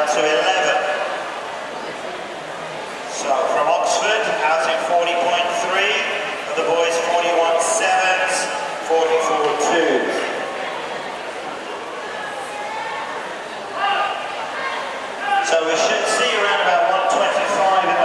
down to 11. So from Oxford, out in 40.3, of the boys 41.7s, 44.2s. So we should see around about 125 in the 100.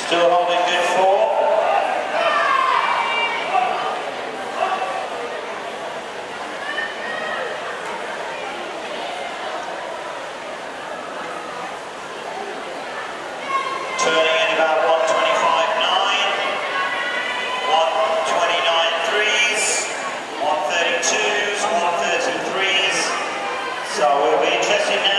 Still holding good form. Turning in about 125.9, 129.3s, 132s, 133s. So we'll be interested now.